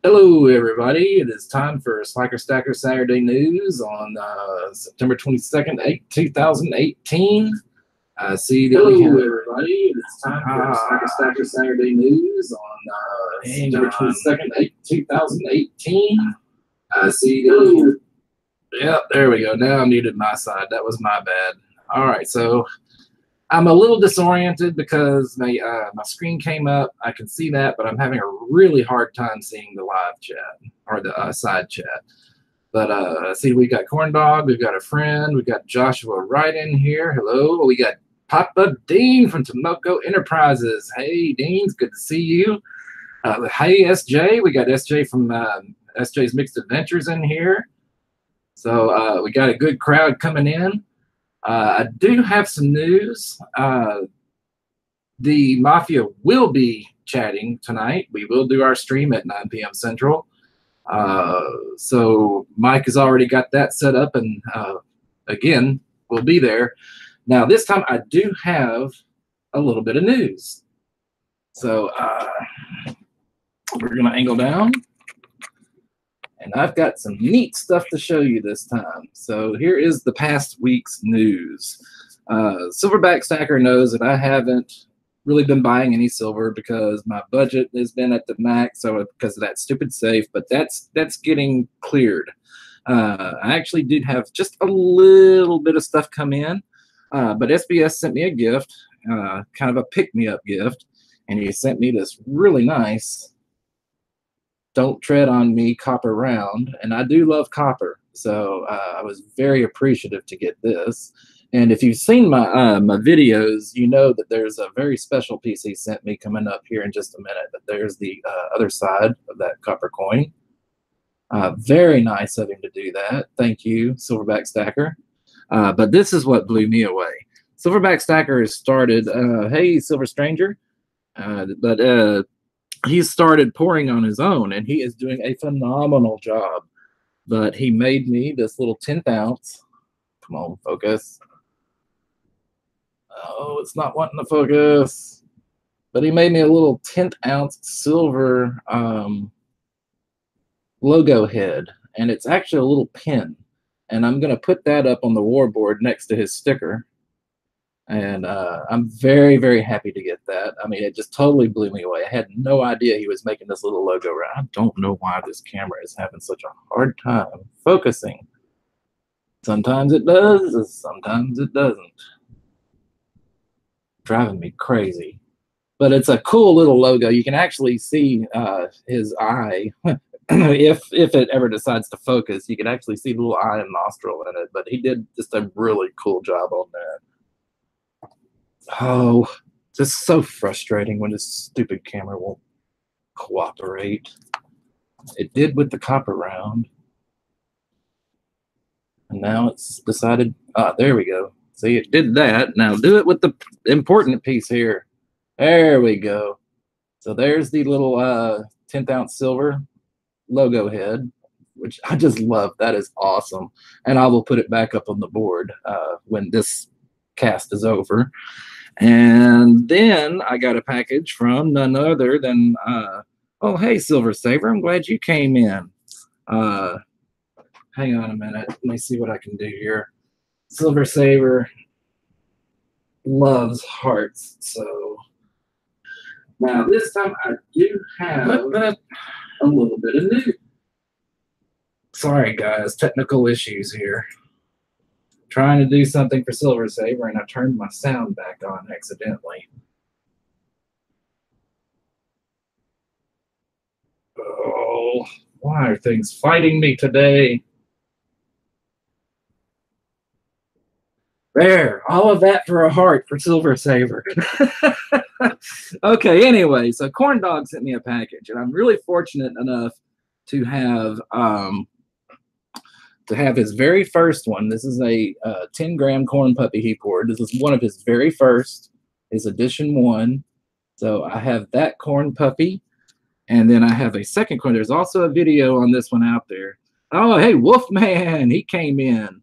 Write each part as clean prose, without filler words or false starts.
Hello, everybody. It is time for Slacker Stacker Saturday News on September 22nd, 2018. I see that we have... everybody. It is time for Slacker Stacker Saturday News on September 22nd, 2018. I see that we have... Yep, there we go. Now I muted my side. That was my bad. All right, so I'm a little disoriented because my screen came up. I can see that, but I'm having a really hard time seeing the live chat or the side chat. But see, we got Corndogg, we've got a friend, we've got Joshua right in here. Hello. We got Papa Dean from Tomoko Enterprises. Hey, Dean, it's good to see you. Hey, SJ. We got SJ from SJ's Mixed Adventures in here. So we got a good crowd coming in. I do have some news. The Mafia will be chatting tonight. We will do our stream at 9 p.m. Central. So Mike has already got that set up, and again, we'll be there. Now, this time I do have a little bit of news. So we're going to angle down. And I've got some neat stuff to show you this time. So here is the past week's news. Silverback Stacker knows that I haven't really been buying any silver because my budget has been at the max, so because of that stupid safe, but that's getting cleared. I actually did have just a little bit of stuff come in, but SBS sent me a gift, kind of a pick-me-up gift, and he sent me this really nice Don't Tread on Me copper round, and I do love copper, so I was very appreciative to get this. And if you've seen my my videos, you know that there's a very special piece he sent me coming up here in just a minute. But there's the other side of that copper coin. Very nice of him to do that. Thank you, Silverback Stacker. But this is what blew me away. Silverback Stacker has started, hey, Silver Stranger, he's started pouring on his own, and he is doing a phenomenal job. But he made me this little 10th ounce. Come on, focus. Oh, it's not wanting to focus. But he made me a little 10th ounce silver logo head, and it's actually a little pin. And I'm going to put that up on the war board next to his sticker. And I'm very, very happy to get that. I mean, it just totally blew me away. I had no idea he was making this little logo. I don't know why this camera is having such a hard time focusing. Sometimes it does, sometimes it doesn't. Driving me crazy. But it's a cool little logo. You can actually see his eye. if it ever decides to focus, you can actually see the little eye and nostril in it. But he did just a really cool job on that. Oh, just so frustrating when this stupid camera won't cooperate. It did with the copper round. And now it's decided, there we go. See, it did that. Now do it with the important piece here. There we go. So there's the little 10th ounce silver logo head, which I just love. That is awesome. And I will put it back up on the board when this cast is over. And then I got a package from none other than, oh, hey, Silver Saver, I'm glad you came in. Hang on a minute. Let me see what I can do here. Silver Saver loves hearts, so now this time I do have a little bit of news. Sorry, guys, technical issues here. Trying to do something for Silver Saver, and I turned my sound back on accidentally. Oh, why are things fighting me today? There, all of that for a heart for Silver Saver. Okay, anyway, so Corndogg sent me a package, and I'm really fortunate enough to have his very first one. This is a 10-gram corn puppy he poured. This is one of his very first, his edition 1. So I have that corn puppy, and then I have a second corn. There's also a video on this one out there. Oh, hey, Wolfman, he came in.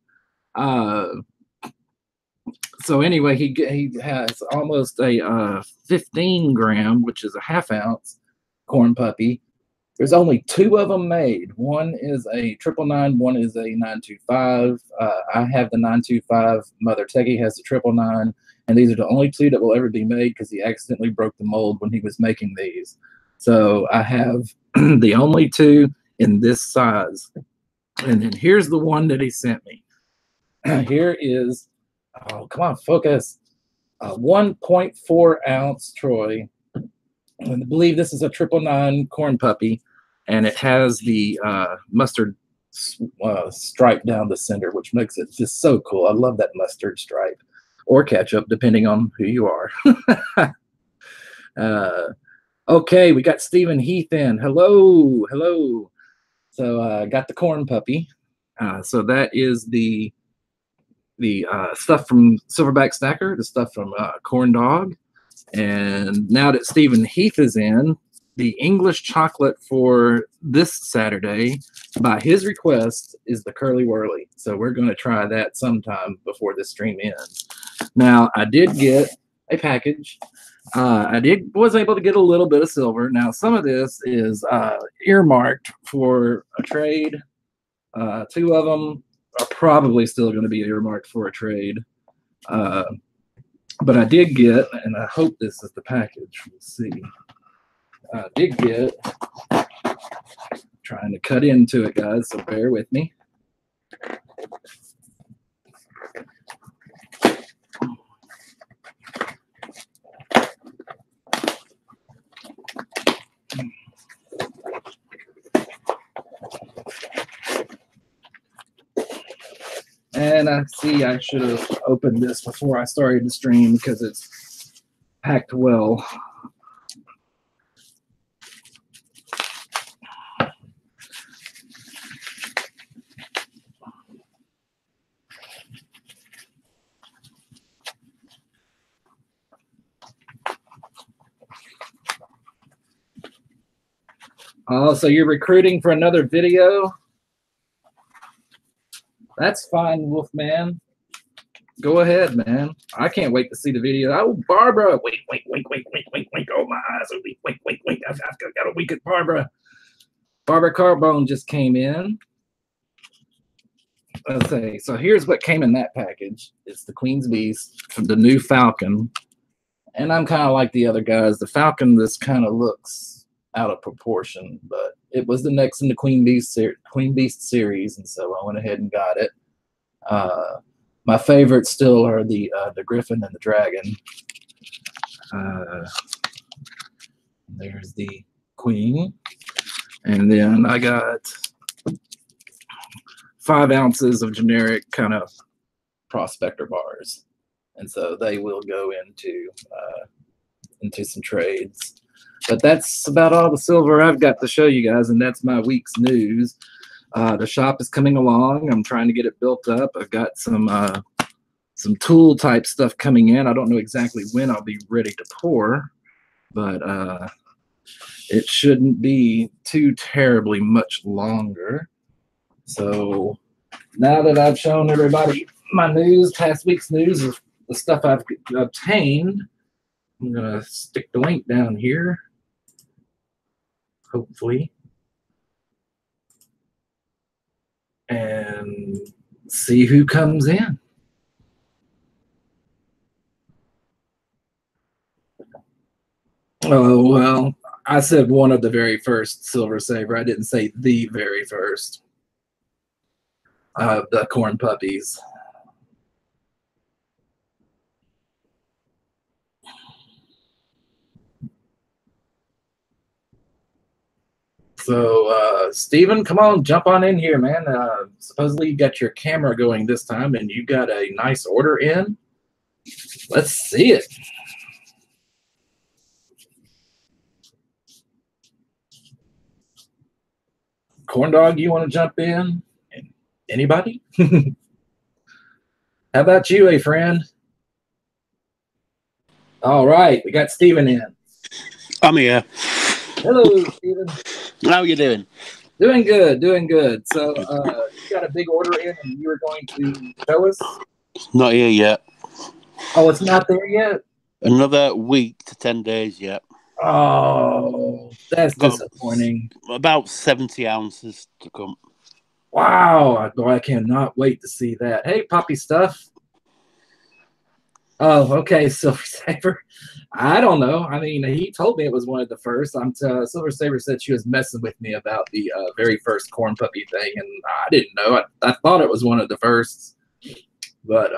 So anyway, he has almost a 15 gram, which is a 1/2 ounce corn puppy. There's only 2 of them made. One is a 999, one is a 925. I have the 925. Mother Techie has the 999, and these are the only 2 that will ever be made because he accidentally broke the mold when he was making these. So I have the only 2 in this size. And then here's the one that he sent me. Here is, oh, come on, focus. 1.4 ounce Troy. I believe this is a 999 corn puppy, and it has the mustard stripe down the center, which makes it just so cool. I love that mustard stripe, or ketchup, depending on who you are. Okay, we got Stephen Heath in. Hello, hello. So I got the corn puppy. So that is the stuff from Silverback Stacker, the stuff from Corndogg. And now that Stephen Heath is in, the English chocolate for this Saturday, by his request, is the Curlywurly. So we're going to try that sometime before the stream ends. Now, I did get a package. Was able to get a little bit of silver. Now, some of this is earmarked for a trade. 2 of them are probably still going to be earmarked for a trade. But I did get, and I hope this is the package. Let's see. I did get, trying to cut into it, guys, so bear with me. And I see I should have opened this before I started the stream because it's packed well. Oh, so you're recruiting for another video? That's fine, Wolfman. Go ahead, man. I can't wait to see the video. Oh, Barbara. Wait. Oh, my eyes. Wait. I've got a week at Barbara. Barbara Carbone just came in. Let's see. So here's what came in that package. It's the Queen's Beast from the new Falcon. And I'm kind of like the other guys. The Falcon, this kind of looks out of proportion, but it was the next in the Queen Beast series, and so I went ahead and got it. My favorites still are the Griffin and the Dragon. There's the Queen, and then I got 5 ounces of generic kind of prospector bars, and so they will go into some trades. But that's about all the silver I've got to show you guys, and that's my week's news. The shop is coming along. I'm trying to get it built up. I've got some tool type stuff coming in. I don't know exactly when I'll be ready to pour, but it shouldn't be too terribly much longer. So now that I've shown everybody my news, past week's news of the stuff I've obtained, I'm going to stick the link down here. Hopefully, and see who comes in. Oh, well, I said one of the very first Silver Saver. I didn't say the very first. The corn puppies. So, Steven, come on, jump on in here, man. Supposedly you got your camera going this time, and you got a nice order in. Let's see it. Corndogg, you want to jump in? Anybody? How about you, a friend? All right, we got Steven in. I'm here. Hello, Steven. How are you doing? Doing good, doing good. So you got a big order in and you were going to show us? Not here yet. Oh, it's not there yet? Another week to 10 days yet. Oh, that's Got disappointing. about 70 ounces to come. Wow, I cannot wait to see that. Hey, Poppy Stuff. Oh, okay, Silver Saber. I don't know. I mean, he told me it was one of the first. Silver Saber said she was messing with me about the very first corn puppy thing, and I didn't know. I thought it was one of the firsts. But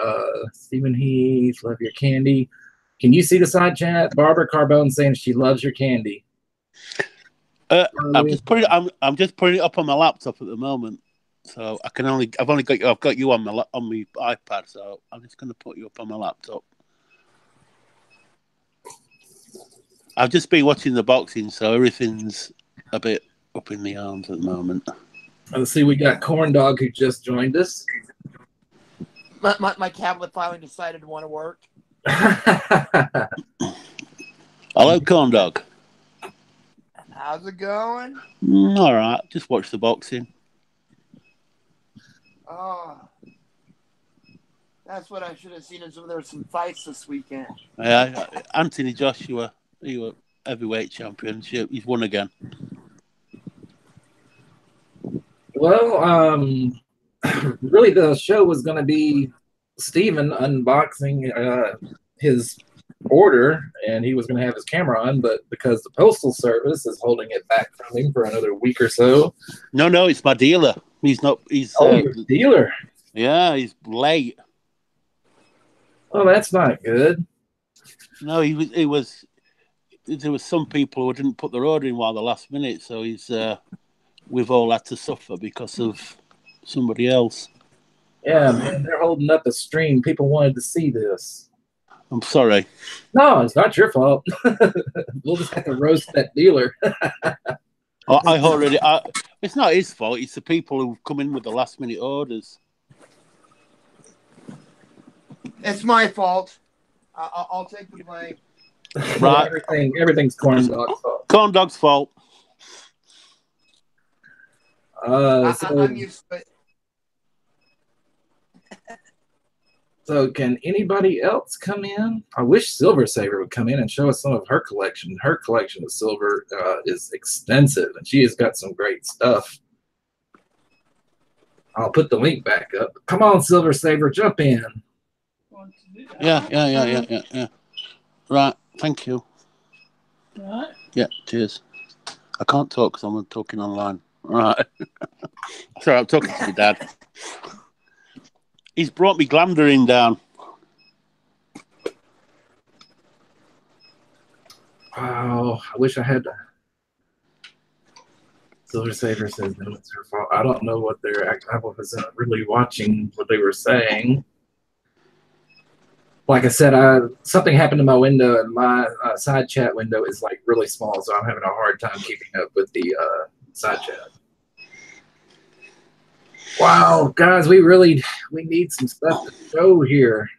Stephen Heath, love your candy. Can you see the side chat? Barbara Carbone saying she loves your candy. I'm just putting it up on my laptop at the moment, so I've got you on my iPad, so I'm just going to put you up on my laptop. I've just been watching the boxing, so everything's a bit up in the arms at the moment. Let's see, we got Corndogg who just joined us. My tablet finally decided to want to work. Hello, Corndogg. How's it going? All right, just watch the boxing. Oh, that's what I should have seen. There were some fights this weekend. Yeah, Anthony Joshua, he was heavyweight championship. He's won again. Well, really, the show was going to be Steven unboxing his order, and he was going to have his camera on, but because the Postal Service is holding it back from him for another week or so. No, it's my dealer. He's not. He's your dealer. Yeah, he's late. Oh, that's not good. No, he was. There was some people who didn't put their order in while the last minute, so we've all had to suffer because of somebody else. Yeah, man, they're holding up a stream. People wanted to see this. I'm sorry. No, it's not your fault. We'll just have to roast that dealer. It's not his fault. It's the people who've come in with the last minute orders. It's my fault. I'll take the blame. Right. Everything's Corndogg's fault. Corndogg's fault. I'm used to it. So can anybody else come in? I wish Silver Saver would come in and show us some of her collection. Her collection of silver is extensive, and she has got some great stuff. I'll put the link back up. Come on, Silver Saver, jump in. Yeah. Right, thank you. Right. Yeah, cheers. I can't talk because I'm talking online. Right. Sorry, I'm talking to my dad. He's brought me glamdering down. Wow, I wish I had. Silver Saver says no, it's her fault. I don't know what I wasn't really watching what they were saying. Like I said, something happened to my window, and my side chat window is like really small, so I'm having a hard time keeping up with the side chat. Wow, guys, we need some stuff to show here.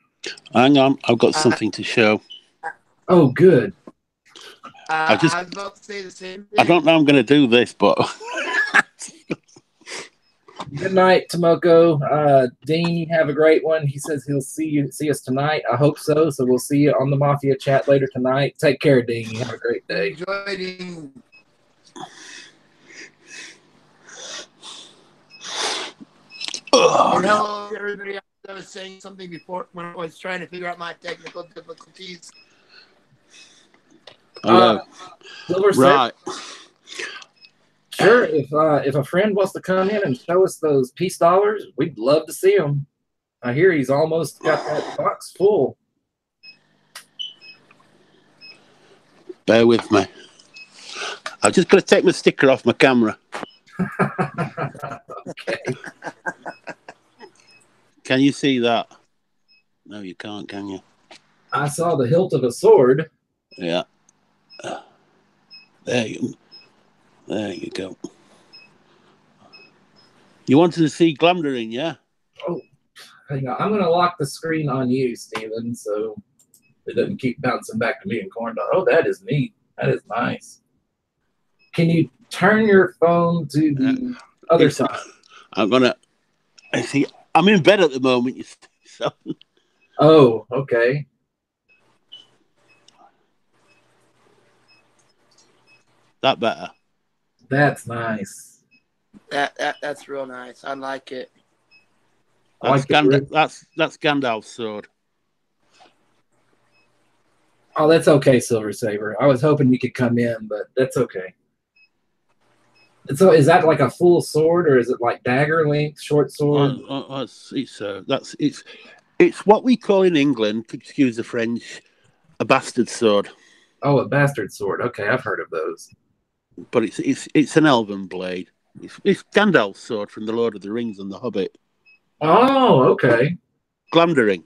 Hang on, I've got something to show. Oh, good. I was about to say the same thing. I don't know I'm going to do this, but... Good night, Tomoko. Dean, you have a great one. He says he'll see us tonight. I hope so. So we'll see you on the Mafia chat later tonight. Take care, Dean. You have a great day. Enjoy, Dean. And hello, everybody. I was saying something before when I was trying to figure out my technical difficulties. Hello. Silver right. Sure. If a friend wants to come in and show us those peace dollars, we'd love to see them. I hear he's almost got that box full. Bear with me. I'm just going to take my sticker off my camera. Okay. Can you see that? No, you can't, can you? I saw the hilt of a sword. Yeah. There you go. You wanted to see glamdering, yeah? Oh, hang on. I'm going to lock the screen on you, Steven, so it doesn't keep bouncing back to me and Corndogg. Oh, that is neat. That is nice. Can you turn your phone to the other side? I'm going to... See, I'm in bed at the moment, you see, so... Oh, okay. That better. That's nice. That's real nice. I like it. That's Gandalf's sword. Oh, that's okay, Silver Saber. I was hoping you could come in, but that's okay. So, is that like a full sword, or is it like dagger length, short sword? It's what we call in England, excuse the French, a bastard sword. Oh, a bastard sword. Okay, I've heard of those. But it's an elven blade. It's Gandalf's sword from the Lord of the Rings and the Hobbit. Oh, okay. Glamdering.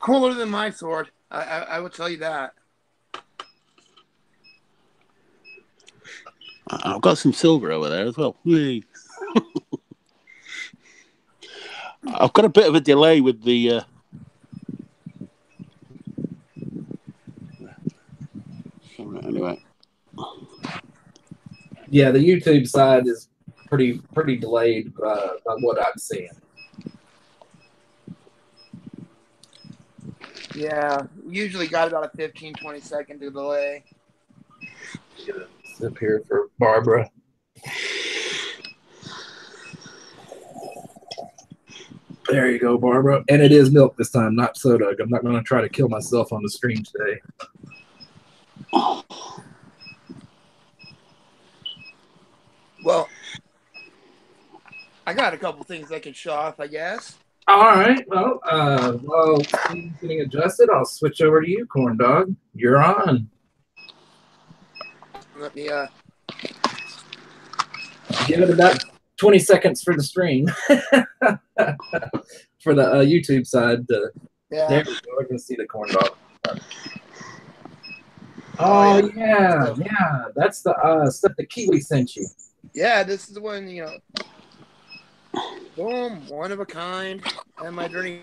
Cooler than my sword. I will tell you that. I've got some silver over there as well. I've got a bit of a delay with the. Anyway. Yeah, the YouTube side is pretty delayed by what I'm seeing. Yeah, usually got about a 15-20 second delay. Up here for Barbara. There you go, Barbara. And it is milk this time, not soda. I'm not going to try to kill myself on the screen today. Well, I got a couple things I can show off, I guess. All right. Well, while Steve's getting adjusted, I'll switch over to you, Corndogg. You're on. Let me give it about 20 seconds for the stream. For the YouTube side. Yeah. There we go. I can see the Corndogg. Oh, yeah. Yeah. That's the stuff that Kiwi sent you. Yeah, this is the one, you know. Boom, one of a kind. And my journey.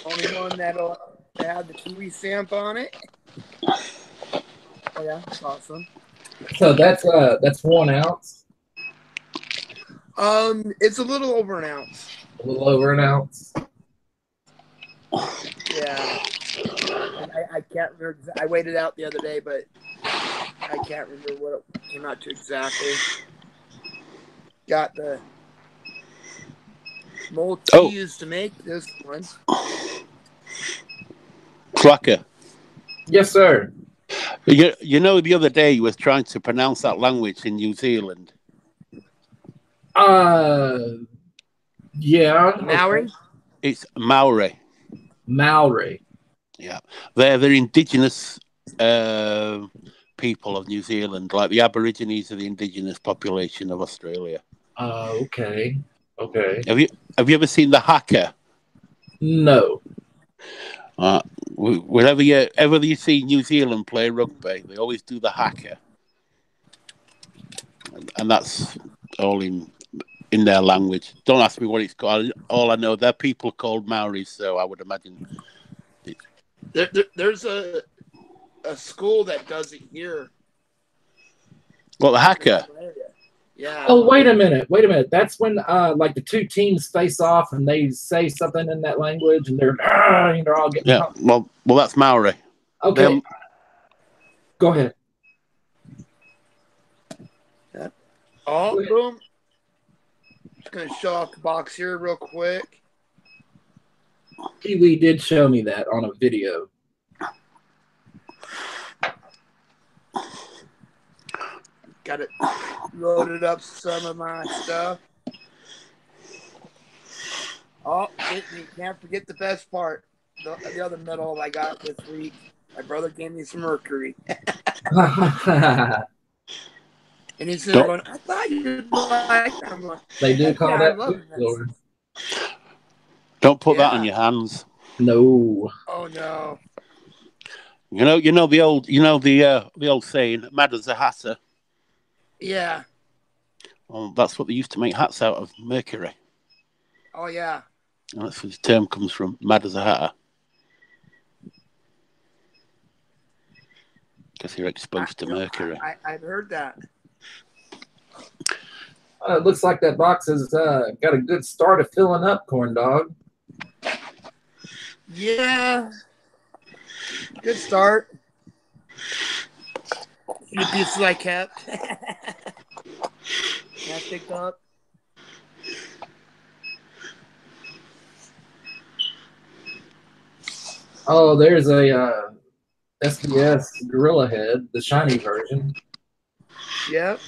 Only one that'll have the Kiwi stamp on it. Oh, yeah, that's awesome. So that's 1 ounce. It's a little over an ounce. A little over an ounce. Yeah. And I can't remember. I weighed it out the other day, but I can't remember what it came out to exactly. Got the mold used to make this one. Cracker. Yes, sir. You know, the other day you was trying to pronounce that language in New Zealand. Yeah. Maori? Okay. It's Maori. Maori. Yeah. They're the indigenous people of New Zealand, like the Aborigines are the indigenous population of Australia. Okay. Okay. Have you ever seen the haka? No. Whenever you see New Zealand play rugby, they always do the haka, and that's all in their language. Don't ask me what it's called. All I know, they're people called Maoris, so I would imagine. There's a school that does it here. Well, the haka. Yeah. Oh, wait a minute. That's when like the two teams face off and they say something in that language and they're all getting. Yeah. Well, that's Maori. Okay. Go ahead. Yeah. Oh, boom. Just gonna show off the box here real quick. Kiwi did show me that on a video. Got it loaded up some of my stuff. Oh, you can't forget the best part. The other medal I got this week. My brother gave me some mercury. And he said, I thought you'd like that. They do call that silver. Don't put that on your hands. No. Oh no. You know the old saying, mad as a hatter. Yeah. Well, that's what they used to make hats out of, mercury. Oh yeah. And that's where the term comes from, mad as a hatter. Because you're exposed to mercury. I've heard that. It looks like that box has got a good start of filling up, Corndogg. Yeah. Good start. A few pieces I kept. I picked up. Oh, there's a SDS Gorilla Head, the shiny version. Yep.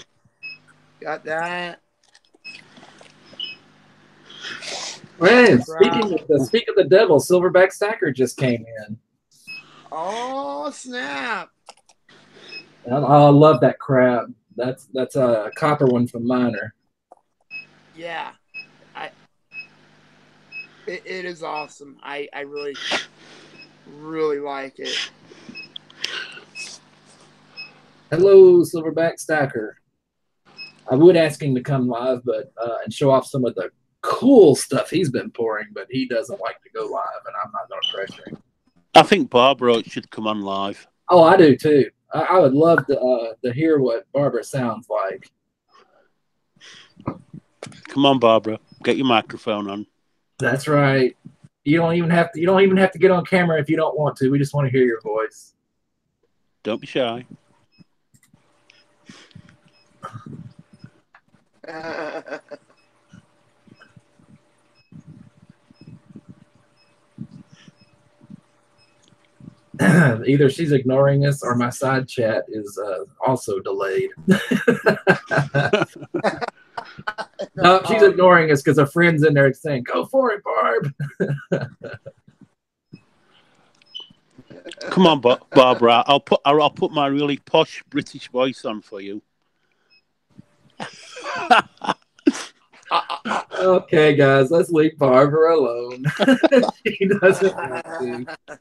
Got that. Man, speaking of the devil, Silverback Stacker just came in. Oh, snap. I love that crab. That's a copper one from Miner. Yeah. It is awesome. I really, really like it. Hello, Silverback Stacker. I would ask him to come live, but and show off some of the cool stuff he's been pouring, but he doesn't like to go live, and I'm not going to pressure him. I think Barbara should come on live. Oh, I do too. I would love to hear what Barbara sounds like. Come on, Barbara. Get your microphone on. That's right. You don't even have to get on camera if you don't want to. We just want to hear your voice. Don't be shy. Either she's ignoring us or my side chat is also delayed. No, she's ignoring us because her friend's in there saying, "Go for it, Barb." Come on, Barbara. I'll put my really posh British voice on for you. Okay, guys, let's leave Barbara alone. She doesn't want to.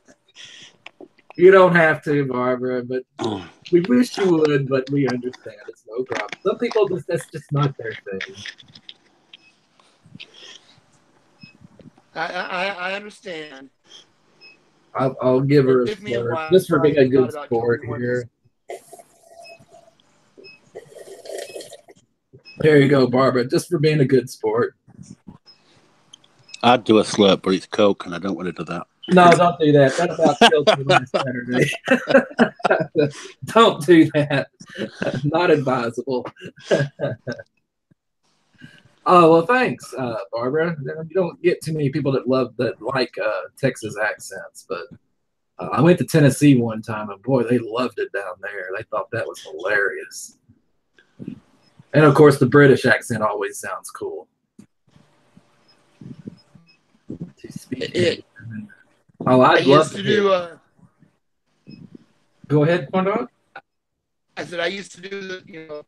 You don't have to, Barbara, but we wish you would, but we understand. It's no problem. Some people, that's just not their thing. I understand. I'll give her a sport just for being a good sport here. There you go, Barbara, just for being a good sport. I'd do a slurp, but it's Coke, and I don't want to do that. No, don't do that. That about killed me last Saturday. Don't do that. Not advisable. Oh, well, thanks, Barbara. You don't get too many people that like Texas accents, but I went to Tennessee one time, and boy, they loved it down there. They thought that was hilarious. And, of course, the British accent always sounds cool. I'd love to do. Go ahead, Corndogg. I said I used to do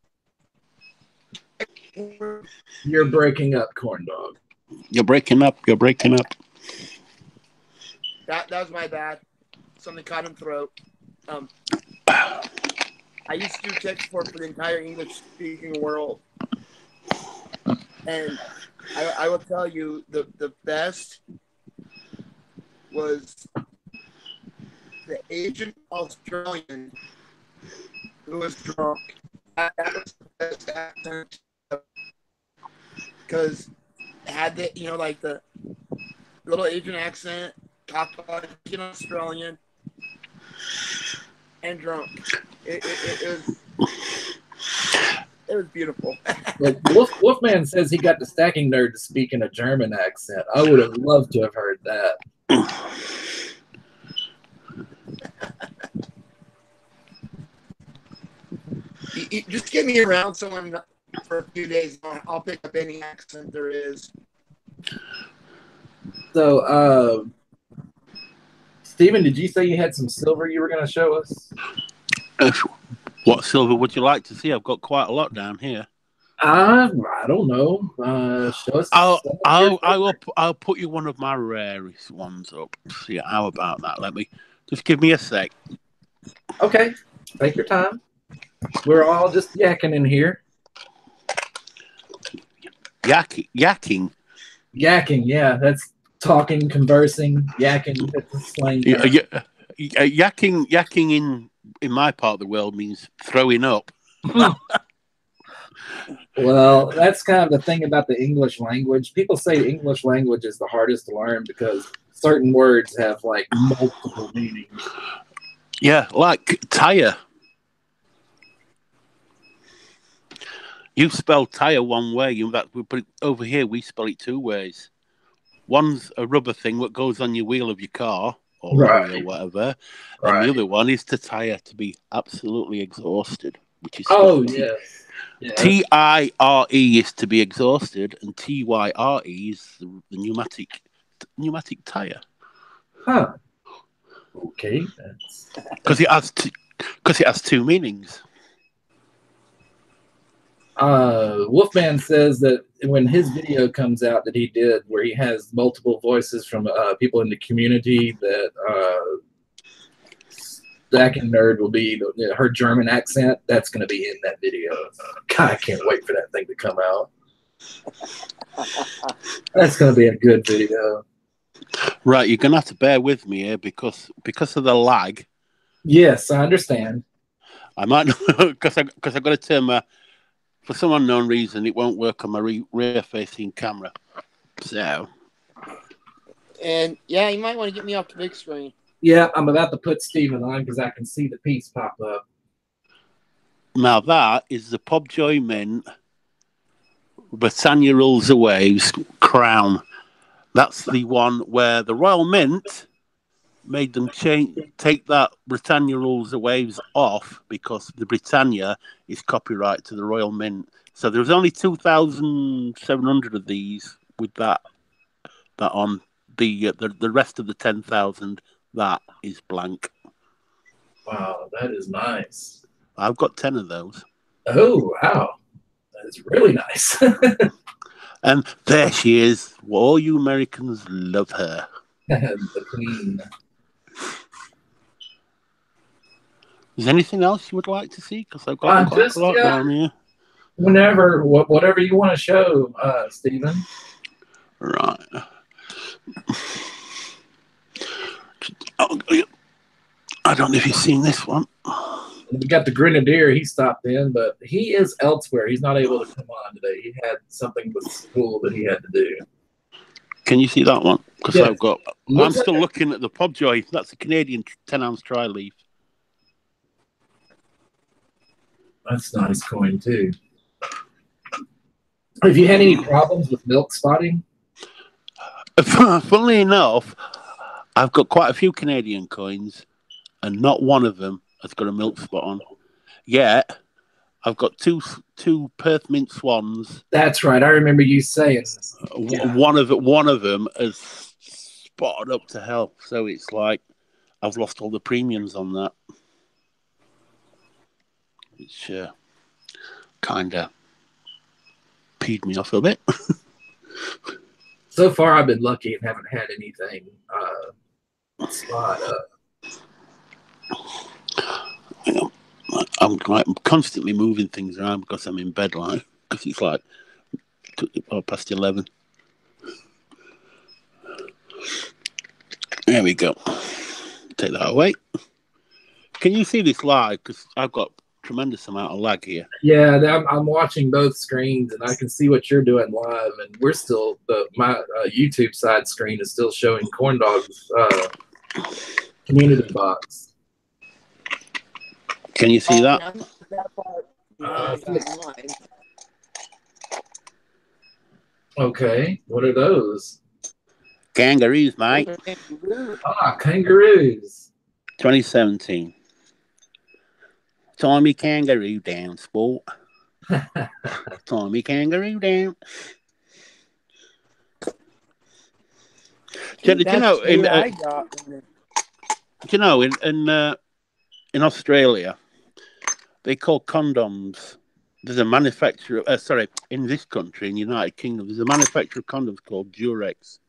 You're breaking up, Corndogg. You're breaking up. That was my bad. Something caught in throat. I used to do tech support for the entire English-speaking world, and I will tell you the best was the Asian Australian who was drunk. That was the best accent because it had the like the little Asian accent, Caucasian Australian, and drunk. It was beautiful. Wolfman says he got the stacking nerd to speak in a German accent. I would have loved to have heard that. Just get me around someone for a few days. I'll pick up any accent there is. So, Steven, did you say you had some silver you were going to show us? What silver would you like to see? I've got quite a lot down here. I don't know. Show us. I'll put you one of my rarest ones up. See, how about that? Just give me a sec. Okay, take your time. We're all just yakking in here. Yakking. Yeah, that's talking, conversing, yakking. That's a slang. Yakking in my part of the world means throwing up. Well, that's kind of the thing about the English language. People say the English language is the hardest to learn because certain words have like multiple meanings. Yeah, like tyre. You spell tyre one way. In fact, we put it over here. We spell it two ways. One's a rubber thing that goes on your wheel of your car or lorry or whatever, and the other one is to tire, to be absolutely exhausted, which is yes. TIRE is to be exhausted, and TYRE is the pneumatic tire. Huh. Okay. Because it has two meanings. Wolfman says that when his video comes out that he did, where he has multiple voices from people in the community, that Stacking Nerd will be her German accent. That's going to be in that video. God, I can't wait for that thing to come out. That's going to be a good video. Right, you're going to have to bear with me here because of the lag. Yes, I understand. I might because I've got to turn my. For some unknown reason, it won't work on my rear-facing camera. So, and yeah, you might want to get me off the big screen. Yeah, I'm about to put Steven on because I can see the piece pop up. Now that is the Pobjoy Mint Britannia Rules the Waves crown. That's the one where the Royal Mint made them take that Britannia Rules the Waves off because the Britannia is copyright to the Royal Mint. So there's only 2,700 of these with that on. The rest of the 10,000, that is blank. Wow, that is nice. I've got 10 of those. Oh, wow. That is really nice. And there she is. All you Americans love her. The Queen. Is there anything else you would like to see? Because I've got quite a lot down here. Whenever, whatever you want to show, Stephen. Right. I don't know if you've seen this one. We got the Grenadier. He stopped in, but he is elsewhere. He's not able to come on today. He had something with school that he had to do. Can you see that one? Because yes. I'm still looking at the Pobjoy. That's a Canadian 10-ounce tri-leaf. That's a nice coin, too. Have you had any problems with milk spotting? Funnily enough, I've got quite a few Canadian coins, and not one of them has got a milk spot on. Yet, I've got two Perth Mint Swans. That's right. I remember you saying. Yeah. One of them has spotted up to hell. So it's like I've lost all the premiums on that. Which kind of peed me off a bit. So far, I've been lucky and haven't had anything spot up. I'm constantly moving things around because I'm in bed, like, because it's like past 11. There we go. Take that away. Can you see this live? Because I've got tremendous amount of lag here. Yeah, I'm watching both screens, and I can see what you're doing live, and we're still my YouTube side screen is still showing Corndogg's community box. Can you see that? Okay, what are those? Kangaroos, mate. Kangaroos. 2017. Tommy Kangaroo down, sport. Tommy Kangaroo down. Do you know in Australia they call condoms? There's a manufacturer. In this country, in the United Kingdom, there's a manufacturer of condoms called Durex.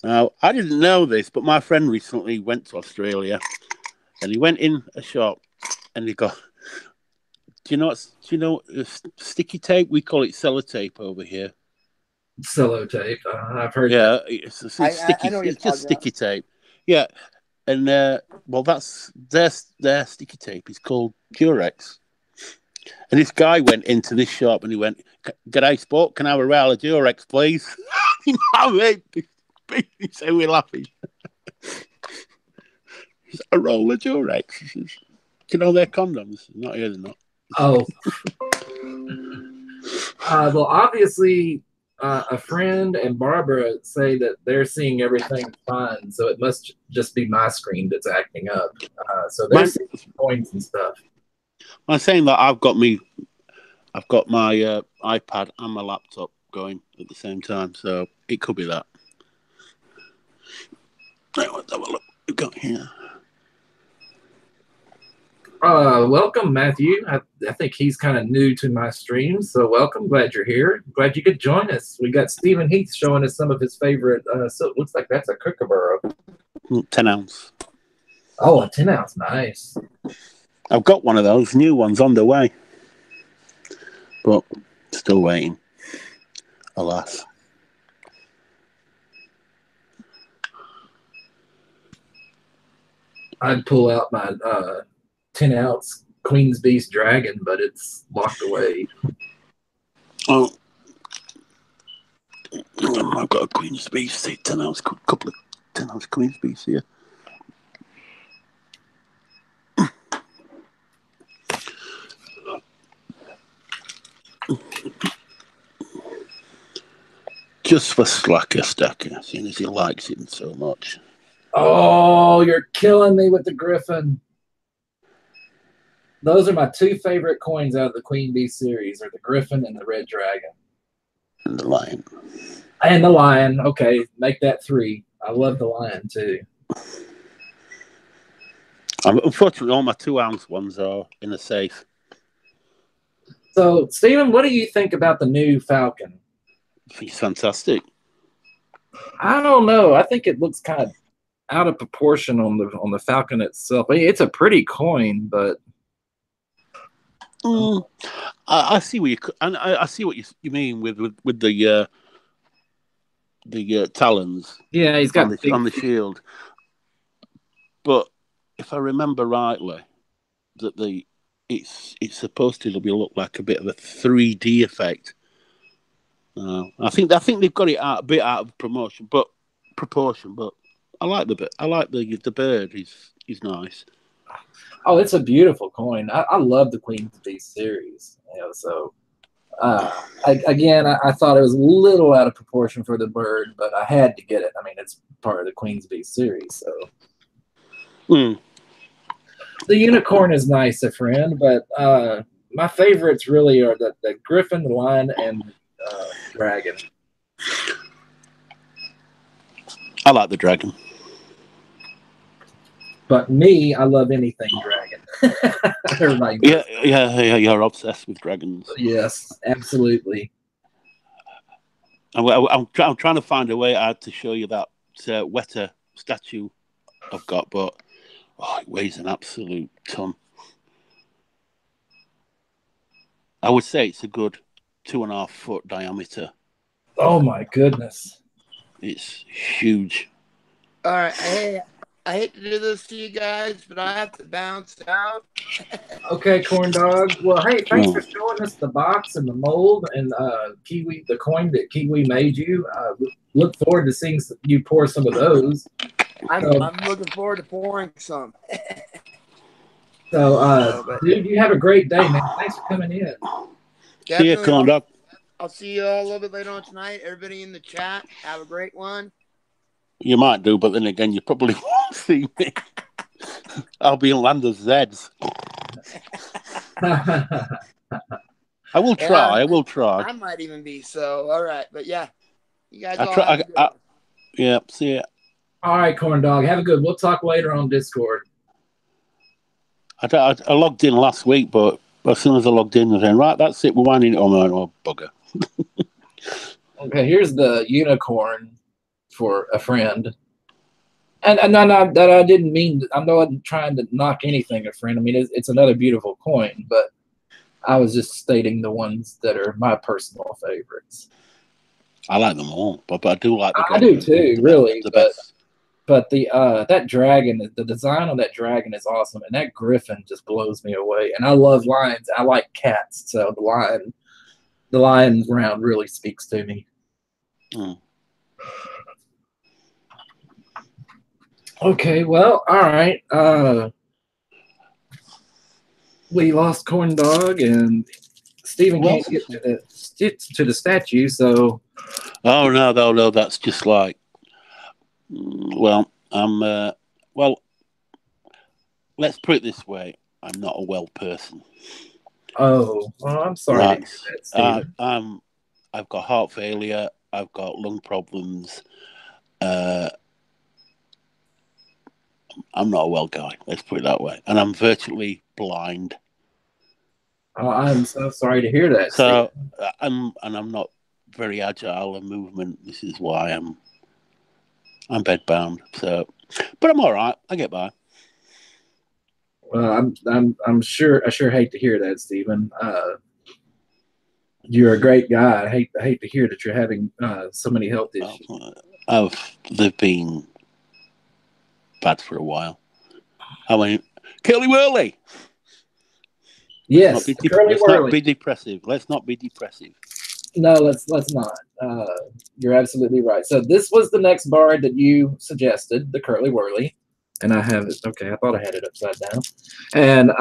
Now, I didn't know this, but my friend recently went to Australia, and he went in a shop, and he got. Do you know sticky tape? We call it sellotape over here. Sellotape. I've heard. Yeah, it's sticky. It's just sticky tape. Yeah, and that's their sticky tape. It's called Durex. And this guy went into this shop and he went, "G'day, sport. Can I have a roll of Durex, please?" You know what I mean? So we're laughing. It's a roll of Durex. You know, they're condoms. Not here, they're not. Oh. Well, obviously, a friend and Barbara say that they're seeing everything fine, so it must just be my screen that's acting up. So they're seeing coins and stuff. I'm saying that I've got my iPad and my laptop going at the same time, so it could be that. Right, let's have a look. We've got here. Welcome, Matthew. I think he's kind of new to my stream, so welcome. Glad you're here. Glad you could join us. We got Stephen Heath showing us some of his favorite. So it looks like that's a kookaburra. 10 ounce. Oh, a 10 ounce. Nice. I've got one of those new ones on the way, but still waiting. Alas. I'd pull out my 10 ounce Queen's Beast Dragon, but it's locked away. Oh, I've got a Queen's Beast, 10 ounce, couple of 10 ounce Queen's Beast here. Just for Slacker Stacker, seeing as he likes him so much. Oh, you're killing me with the Griffin. Those are my two favorite coins out of the Queen Bee series, are the Griffin and the Red Dragon. And the Lion. And the Lion. Okay, make that 3. I love the Lion, too. Unfortunately, all my 2 ounce ones are in a safe. So, Stephen, what do you think about the new Falcon? He's fantastic. I don't know. I think it looks kind of out of proportion on the Falcon itself. I mean, it's a pretty coin, but I see what I see what you mean with the talons. Yeah, he's got on the shield. But if I remember rightly, that it's supposed to look like a bit of a 3D effect. I think they've got it a bit out of proportion, but I like the bit. I like the bird. He's nice. Oh, it's a beautiful coin. I love the Queen's Beast series. So I thought it was a little out of proportion for the bird, but I had to get it. I mean, it's part of the Queen's Beast series. So the unicorn is nice, a friend, but my favorites really are the Griffin, the Lion, and Dragon. I like the Dragon. But me, I love anything dragon. Everybody. Yeah. You're obsessed with dragons. Yes, absolutely. I'm trying to find a way out to show you that Weta statue I've got, but it weighs an absolute ton. I would say it's a good 2.5 foot diameter. Oh my goodness! It's huge. All right, hey. I hate to do this to you guys, but I have to bounce out. Okay, Corndogg. Well, hey, thanks for showing us the box and the mold and Kiwi, the coin that Kiwi made you. Look forward to seeing you pour some of those. I'm looking forward to pouring some. Dude, you have a great day, man. Thanks for coming in. See you, Corndogg. I'll see you all a little bit later on tonight. Everybody in the chat, have a great one. You might do, but then again, you probably won't see me. I'll be in Landers Zeds. I will try. I might even be so. All right, but yeah, you guys. Yeah, see ya. All right, Corndogg. Have a good. We'll talk later on Discord. I logged in last week, but as soon as I logged in, I was saying, right, that's it. We're winding it on. Oh, bugger. Okay, here's the unicorn for a friend. And that I didn't mean. I'm not trying to knock anything, a friend. I mean, it's another beautiful coin, but I was just stating the ones that are my personal favorites. I like them all, but I do like the I do too, really. But the that dragon, the design on that dragon is awesome, and that griffin just blows me away. And I love lions. I like cats, so the lion round really speaks to me. Okay, well, all right. We lost Corndogg, and Stephen Well, can't get to the statue, so oh no, that's just like, well, I'm, well, let's put it this way: I'm not a well person, oh, well, I'm sorry to right? hear that, Stephen. I've got heart failure, I've got lung problems. Uh, I'm not a well guy. Let's put it that way, and I'm virtually blind. Oh, I'm so sorry to hear that, Stephen. So I'm not very agile in movement. This is why I'm bedbound. So, but I'm all right. I get by. Well, I'm sure. I sure hate to hear that, Stephen. You're a great guy. I hate to hear that you're having so many health issues. They've been bad for a while. I mean, Curlywurly. Yes, Let's not be depressive. Let's not be depressive. No, let's not. You're absolutely right. So this was the next bard that you suggested, the Curlywurly, and I have it. Okay, I thought I had it upside down. And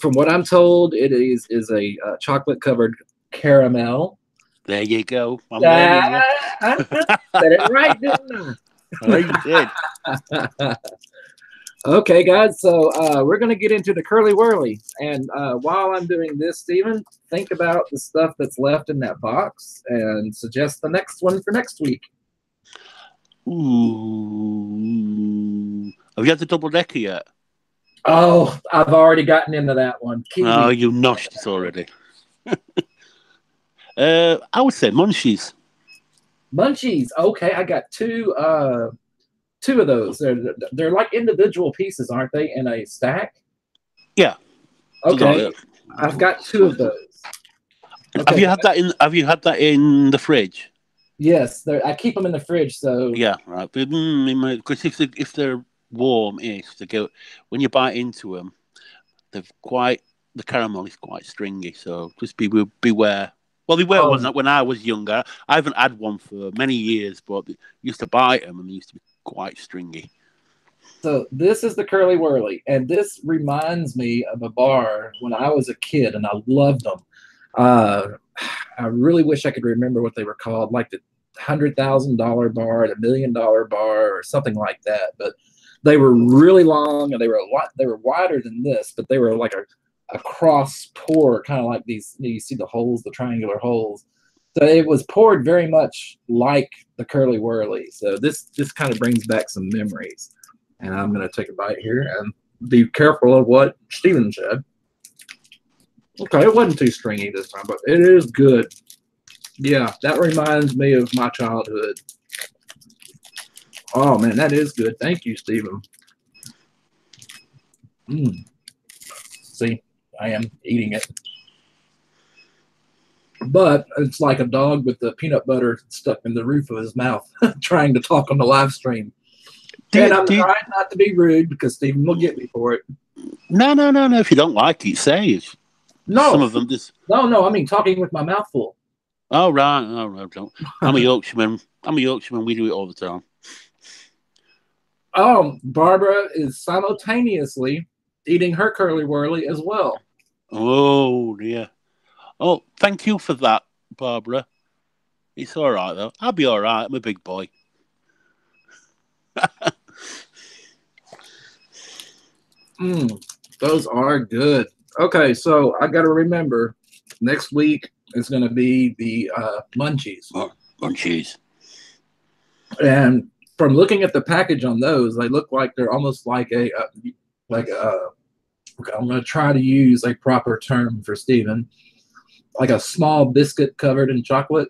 from what I'm told, it is a chocolate covered caramel. There you go. I'm learning. I said it right, didn't I? You did. I? Okay, guys, so we're going to get into the Curlywurly. And while I'm doing this, Stephen, think about the stuff that's left in that box and suggest the next one for next week. Ooh. Have you had the double decker yet? Oh, I've already gotten into that one. Oh, you noshed it already. I would say munchies. Munchies. Okay, I got two of those. They're like individual pieces, aren't they, in a stack? Yeah. Okay. I've got two of those. Okay. Have you had that in the fridge? Yes, I keep them in the fridge. So yeah, right. Because if they're warm-ish, when you bite into them, the caramel is quite stringy. So just beware. Well, they were wasn't it, when I was younger. I haven't had one for many years, but I used to bite them and they used to be quite stringy. So this is the Curlywurly, and this reminds me of a bar when I was a kid, and I loved them. I really wish I could remember what they were called, like the $100,000 bar, the $1 million bar, or something like that. But they were really long, and they were wider than this, but they were like a cross pour, kind of like these. You see the holes, the triangular holes. So it was poured very much like the Curlywurly. So this kind of brings back some memories. And I'm going to take a bite here and be careful of what Stephen said. Okay, it wasn't too stringy this time, but it is good. Yeah, that reminds me of my childhood. Oh, man, that is good. Thank you, Stephen. See, I am eating it. But it's like a dog with the peanut butter stuck in the roof of his mouth trying to talk on the live stream. And I'm trying not to be rude because Stephen will get me for it. No. If you don't like it, say it. No. Some of them just... No. I mean, talking with my mouth full. Oh, right. No, don't. I'm a Yorkshireman. We do it all the time. Barbara is simultaneously eating her Curlywurly as well. Oh, dear. Oh, thank you for that, Barbara. It's all right, though. I'll be all right. I'm a big boy. Those are good. Okay, so I got to remember next week is going to be the munchies. Munchies. And from looking at the package on those, they look like they're almost like I'm going to try to use a proper term for Stephen, like a small biscuit covered in chocolate.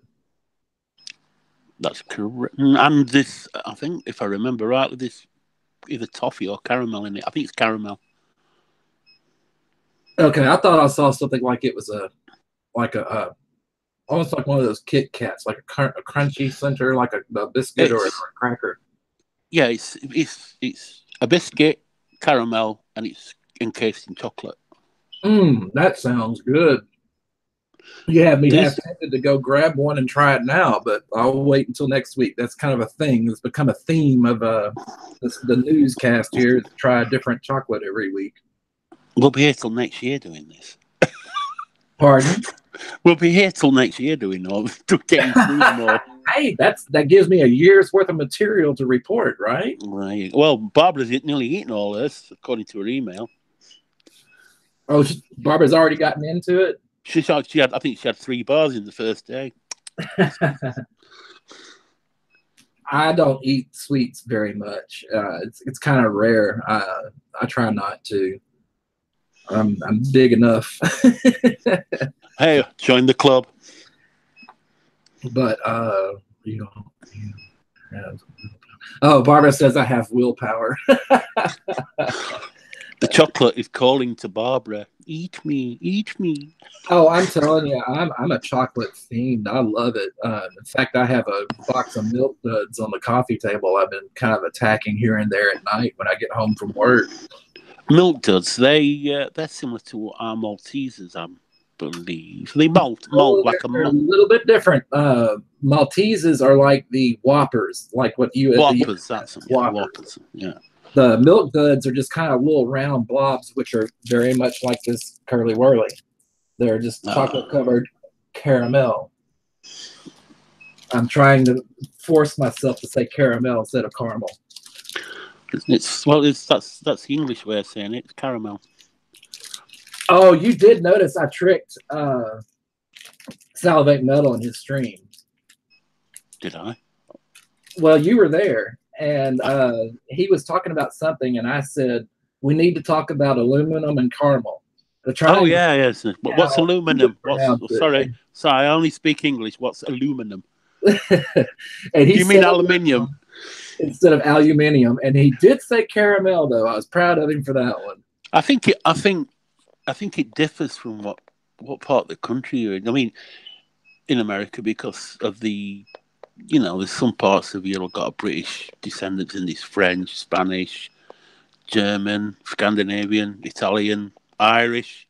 That's correct. And this, I think, if I remember rightly, this either toffee or caramel in it. I think it's caramel. Okay, I thought I saw something like it was almost like one of those Kit Kats, like a crunchy center, like a biscuit or a cracker. Yeah, it's a biscuit, caramel, and it's encased in chocolate. That sounds good. You have me half tempted to go grab one and try it now, but I'll wait until next week. That's kind of a thing. It's become a theme of the newscast here. Try a different chocolate every week. We'll be here till next year doing this. Pardon? We'll be here till next year doing all getting through more. Hey, that gives me a year's worth of material to report, right? Right. Well, Barbara's nearly eaten all this, according to her email. Oh, Barbara's already gotten into it. She had. I think she had 3 bars in the first day. I don't eat sweets very much. It's kind of rare. I try not to. I'm big enough. Hey, join the club. But oh, Barbara says I have willpower. The chocolate is calling to Barbara. Eat me, eat me. Oh, I'm telling you, I'm a chocolate fiend. I love it. In fact, I have a box of Milk Duds on the coffee table. I've been kind of attacking here and there at night when I get home from work. Milk Duds, they're similar to our Maltesers, I believe. They malt like a malt. A little bit different. Maltesers are like the Whoppers, like what you Whoppers. That's Whoppers. Yeah. The Milk Duds are just kind of little round blobs, which are very much like this Curlywurly. They're just chocolate covered caramel. I'm trying to force myself to say caramel instead of caramel. That's the English way of saying it. It's caramel. Oh, you did notice I tricked Salivate Metal in his stream. Did I? Well, you were there, and he was talking about something, and I said, we need to talk about aluminum and caramel. Oh, yes. What's aluminum? Sorry, I only speak English. What's aluminum? And you mean aluminium? Instead of aluminium. And he did say caramel, though. I was proud of him for that one. I think it differs from what part of the country you're in. I mean, in America, because of the, there's some parts of Europe got a British descendants in this, French, Spanish, German, Scandinavian, Italian, Irish.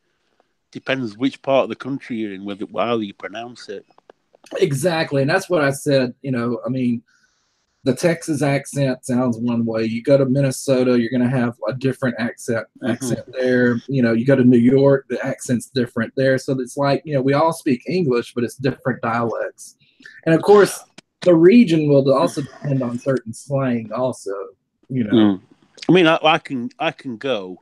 Depends which part of the country you're in, how you pronounce it. Exactly. And that's what I said. I mean, the Texas accent sounds one way. You go to Minnesota, you're going to have a different accent there. You go to New York, the accent's different there. So it's like, we all speak English, but it's different dialects. And of course, the region will also depend on certain slang also, I mean, I can go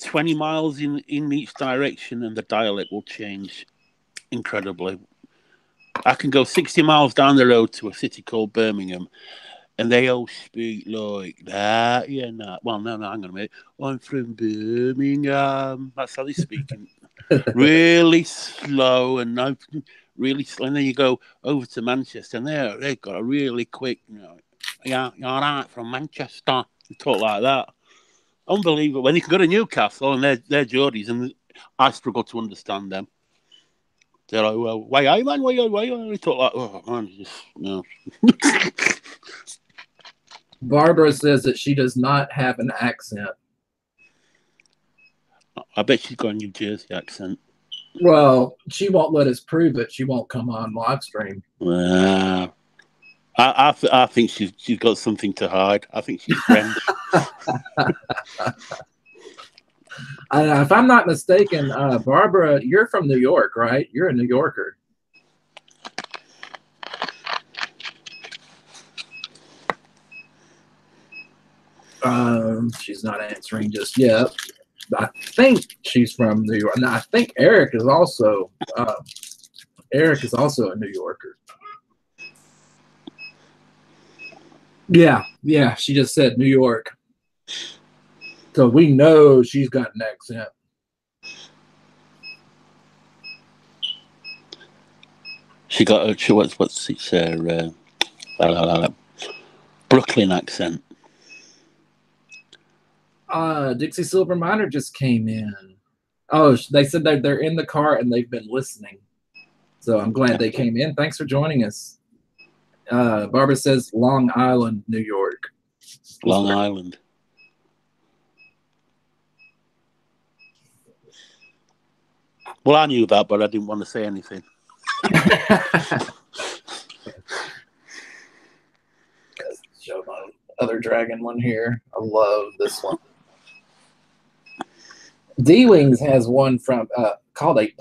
20 miles in each direction and the dialect will change incredibly. I can go 60 miles down the road to a city called Birmingham, and they all speak like that. Yeah, no. Well, no, hang on a minute. I'm from Birmingham. That's how they speak. Really slow and really slow. And then you go over to Manchester, and they've got a really quick, yeah, you're all right from Manchester. They talk like that. Unbelievable. When you can go to Newcastle, and they're Geordies, and I struggle to understand them. They're like, well, why, man? Why? We talk like, oh, man, Barbara says that she does not have an accent. I bet she's got a New Jersey accent. Well, she won't let us prove it. She won't come on live stream. I think she's got something to hide. I think she's French. If I'm not mistaken, Barbara, you're from New York, right? You're a New Yorker. She's not answering just yet. I think she's from New York. And I think Eric is also a New Yorker. Yeah, she just said New York. So we know she's got an accent. She got what's her Brooklyn accent. Dixie Silver Miner just came in. Oh, they said that they're in the car and they've been listening. So I'm glad they came in. Thanks for joining us. Barbara says Long Island, New York. Long Island. Well, I knew that, but I didn't want to say anything. Show my other dragon one here. I love this one. D-Wings has one from called a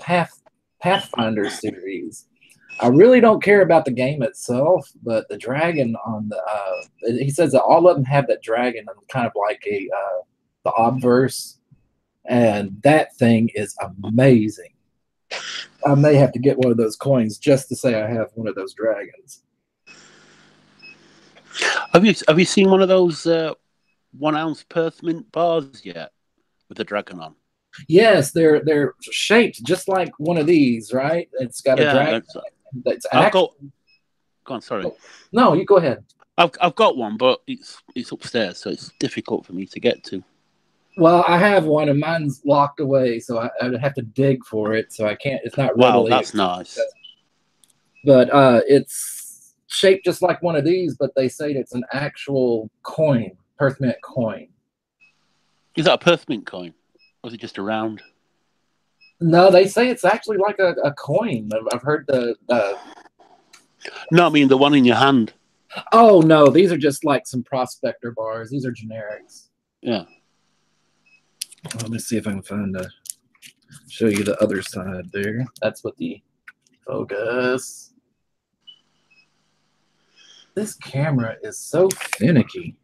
Pathfinder series. I really don't care about the game itself, but the dragon on the he says that all of them have that dragon kind of like a the obverse, and that thing is amazing. I may have to get one of those coins just to say I have one of those dragons. Have you seen one of those 1 ounce Perth mint bars yet with the dragon on? Yes, they're shaped just like one of these, right? It's got a dragon. That's go on. Sorry. No, you go ahead. I've got one, but it's upstairs, so it's difficult for me to get to. Well, I have one, and mine's locked away, so I would have to dig for it. So I can't. It's not Wow, readily. that's nice. But it's shaped just like one of these, but they say it's an actual coin, Perth Mint coin. Is that a Perth mint coin, or is it just a round? No, they say it's actually like a coin. I've heard the. No, I mean the one in your hand. Oh no, these are just like some prospector bars. These are generics. Yeah. Let me see if I can show you the other side there. That's what the focus. This camera is so finicky.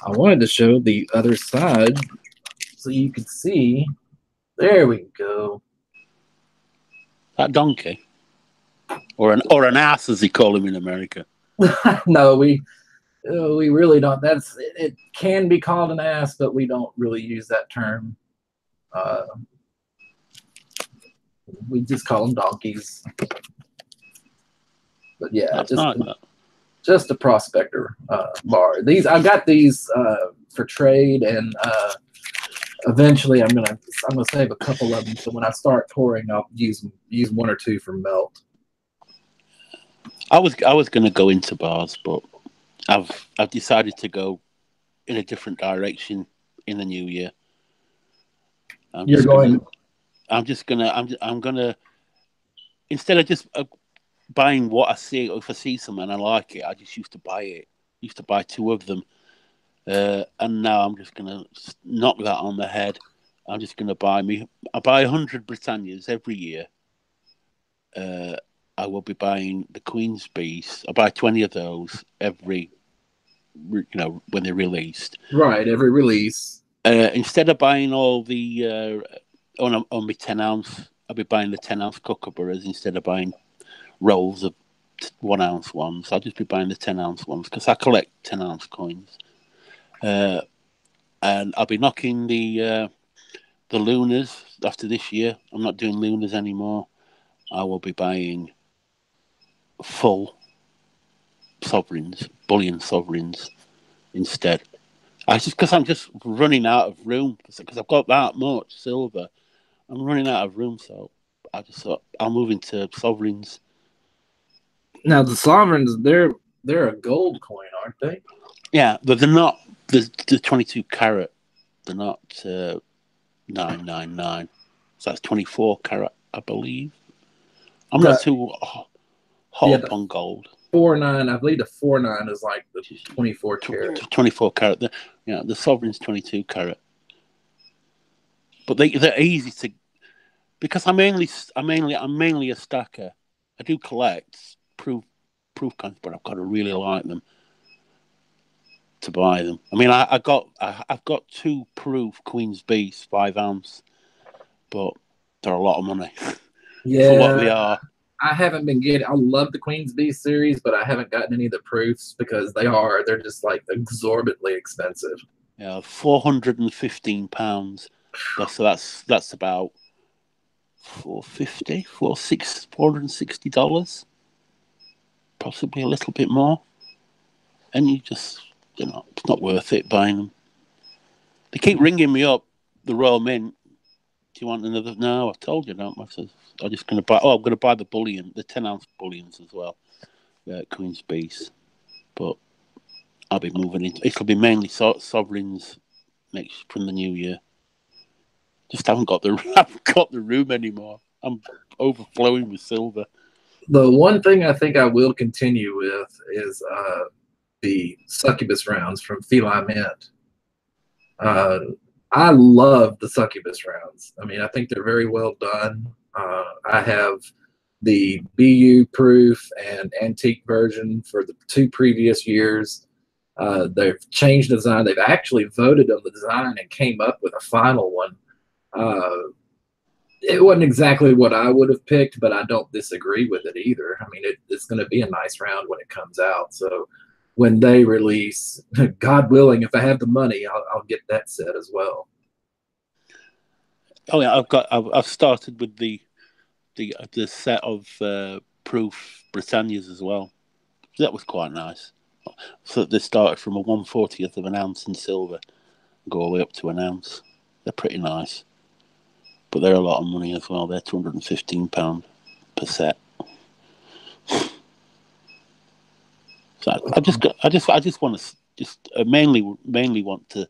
I wanted to show the other side so you could see. There we go. That donkey, or an ass, as they call him in America. No, we really don't. It can be called an ass, but we don't really use that term. We just call them donkeys. But yeah, just a prospector bar. I got these for trade, and eventually I'm gonna save a couple of them. So when I start touring, I'll use 1 or 2 for melt. I was gonna go into bars, but I've decided to go in a different direction in the new year. I'm gonna instead of just buying what I see, or if I see something and I like it, I just used to buy it. Used to buy 2 of them, and now I'm just gonna knock that on the head. I'm just gonna I buy 100 Britannias every year. I will be buying the Queen's Beast. I buy 20 of those every, when they're released. Right, every release. Instead of buying all the on my 10 ounce, I'll be buying the 10 ounce kookaburras instead of buying rolls of 1 ounce ones. I'll just be buying the 10 ounce ones because I collect 10 ounce coins. And I'll be knocking the Lunas after this year. I'm not doing Lunas anymore. I will be buying full sovereigns, bullion sovereigns instead. Because I'm just running out of room because I've got that much silver. I'm running out of room, so I just thought I'll move into sovereigns. Now the sovereigns, they're a gold coin, aren't they? Yeah, but they're not the 22 carat. They're not 999. So that's 24 carat, I believe. I'm not too hot up on gold. 49, I believe the 49 is like the 24 carat. 24 carat. The sovereign's 22 carat. But they're easy to, because I'm mainly a stacker. I do collect proof coins, but I've got to really like them to buy them. I mean, I've got 2 proof Queen's Beast 5 ounce, but they're a lot of money. Yeah, for what they are. I haven't been getting. I love the Queen's Beast series, but I haven't gotten any of the proofs because they're just like exorbitantly expensive. Yeah, £415. So that's about $460, possibly a little bit more. And you just, it's not worth it buying them. They keep ringing me up, the Royal Mint. Do you want another? No, I told you, don't I? So I'm just going to buy. Oh, I'm going to buy the bullion, the 10 ounce bullions as well, Queen's Beast. But I'll be moving into. It'll be mainly sovereigns from the new year. Just haven't got the room anymore. I'm overflowing with silver. The one thing I think I will continue with is the succubus rounds from Feline Mint. I love the succubus rounds. I mean, I think they're very well done. I have the BU proof and antique version for the 2 previous years. They've changed design. They've actually voted on the design and came up with a final one. It wasn't exactly what I would have picked, but I don't disagree with it either. I mean, it's going to be a nice round when it comes out. So when they release, God willing, if I have the money, I'll get that set as well. Oh yeah, I've started with the set of proof Britannias as well. That was quite nice. So they started from a 1/40th of an ounce in silver, go all the way up to an ounce. They're pretty nice, but they're a lot of money as well. They're £215 per set. So I just want to mainly want to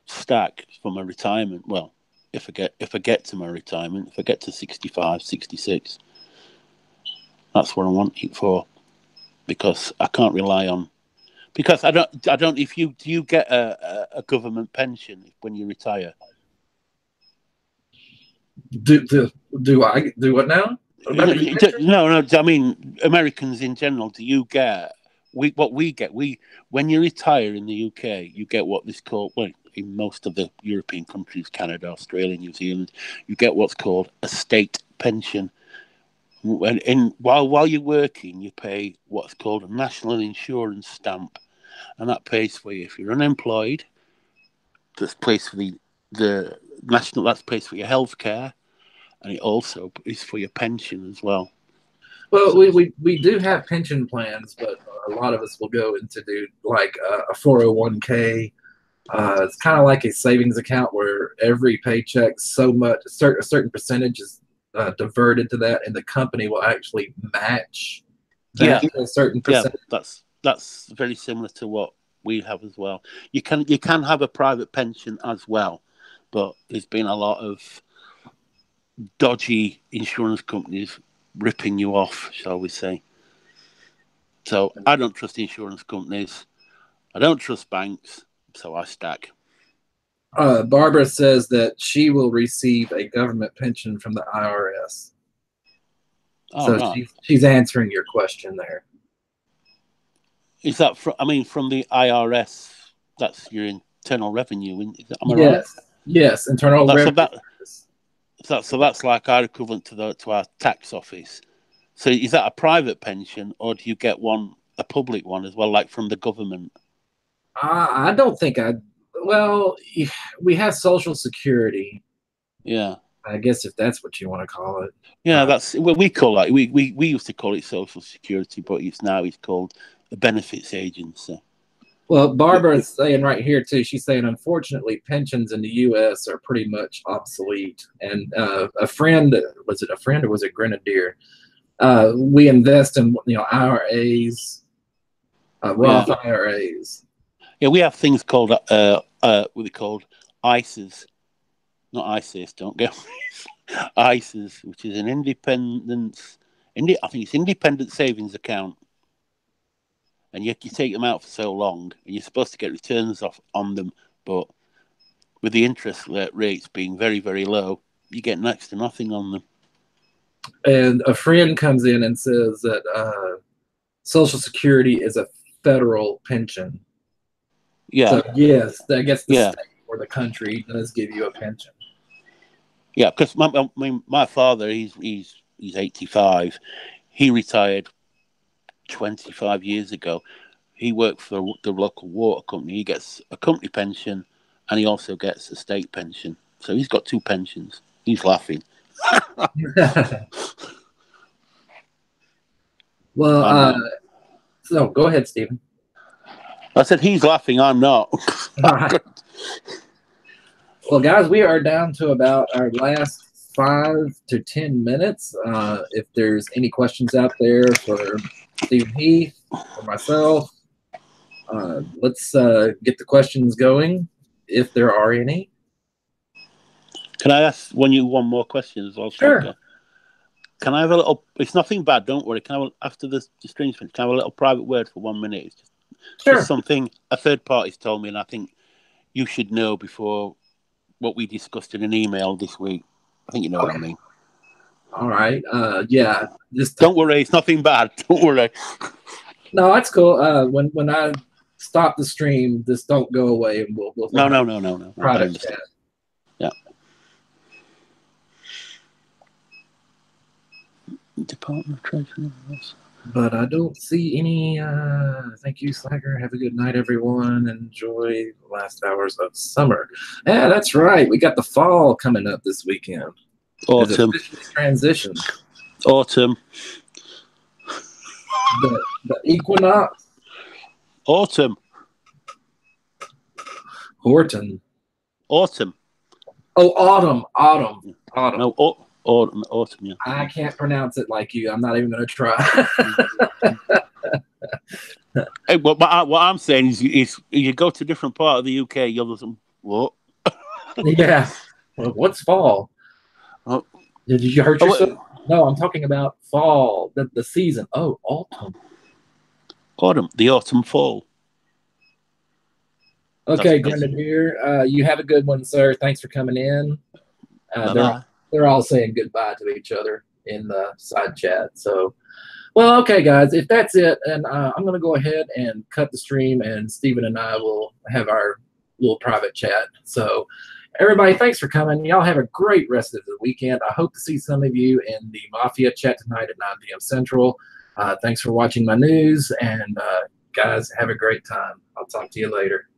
stack for my retirement. Well, if I get to my retirement, if I get to 65, 66, that's what I want it for, because I can't rely on. Because I don't. Do you get a government pension when you retire? Do I do what now? No. I mean, Americans in general. Do you get what we get? When you retire in the UK, you get what is called, well, in most of the European countries, Canada, Australia, New Zealand, you get what's called a state pension. While you're working, you pay what's called a national insurance stamp, and that pays for you if you're unemployed. That pays for the national. That pays for your health care, and it also is for your pension as well. Well, we do have pension plans, but a lot of us will go into do like a 401k. It's kind of like a savings account where every paycheck, so much a certain percentage is diverted to that, and the company will actually match that a certain percentage. Yeah, that's very similar to what we have as well. You can have a private pension as well, but there's been a lot of dodgy insurance companies ripping you off, shall we say. So I don't trust insurance companies. I don't trust banks, so I stack. Barbara says that she will receive a government pension from the IRS. Oh, so right. she's answering your question there. Is that from the IRS? That's your internal revenue. Am I right? Yes, internal revenue. So that's like our equivalent to our tax office. So is that a private pension, or do you get a public one as well, like from the government? I don't think well, we have Social Security. Yeah. I guess if that's what you want to call it. Yeah, that's what we call it. We used to call it Social Security, but it's called a benefits agency. Well, Barbara's saying right here too. She's saying, unfortunately, pensions in the U.S. are pretty much obsolete. And a friend, was it a friend or was it Grenadier? We invest in IRAs, Roth IRAs. Yeah, we have things called what are they called? ISAs, not ISIS. Don't get ISAs, which is an I think it's independent savings account. And you take them out for so long, and you're supposed to get returns on them, but with the interest rates being very, very low, you get next to nothing on them. And a friend comes in and says that Social Security is a federal pension. Yeah. So yes, I guess the state or the country does give you a pension. Yeah, because my father, he's 85. He retired 25 years ago. He worked for the local water company. He gets a company pension, and he also gets a state pension. So he's got 2 pensions. He's laughing. Well, so go ahead, Stephen. I said he's laughing. I'm not. Well, guys, we are down to about our last 5 to 10 minutes. If there's any questions out there for Stephen Heath or myself, let's get the questions going, if there are any. Can I ask one more question as well, Sure. Striker? Can I have a little? It's nothing bad. Don't worry. Can I have, after the stream's finished? Can I have a little private word for 1 minute? It's just something a third party's told me, and I think you should know before what we discussed in an email this week. I think you know what I mean. All right. Yeah. Don't worry. It's nothing bad. Don't worry. No, that's cool. When I stop the stream, just don't go away, and we'll No. private chat. Yeah. Department of Treasury. But I don't see any. Thank you, Slacker. Have a good night, everyone. Enjoy the last hours of summer. Yeah, that's right. We got the fall coming up this weekend. Autumn. Transition. Autumn. The equinox. Autumn. Horton. Autumn. Oh, autumn. No, autumn. Yeah. I can't pronounce it like you. I'm not even going to try. Hey, what I'm saying is you go to a different part of the UK, you'll listen. What? Yeah. Well, what's fall? Oh. Did you hurt yourself? No, I'm talking about fall, the season. Oh, autumn. Autumn, the autumn fall. Okay, Grenadier, you have a good one, sir. Thanks for coming in. They're all saying goodbye to each other in the side chat. So, well, okay, guys, if that's it, and I'm going to go ahead and cut the stream, and Steven and I will have our little private chat. So, everybody, thanks for coming. Y'all have a great rest of the weekend. I hope to see some of you in the Mafia chat tonight at 9 p.m. Central. Thanks for watching my news, and guys, have a great time. I'll talk to you later.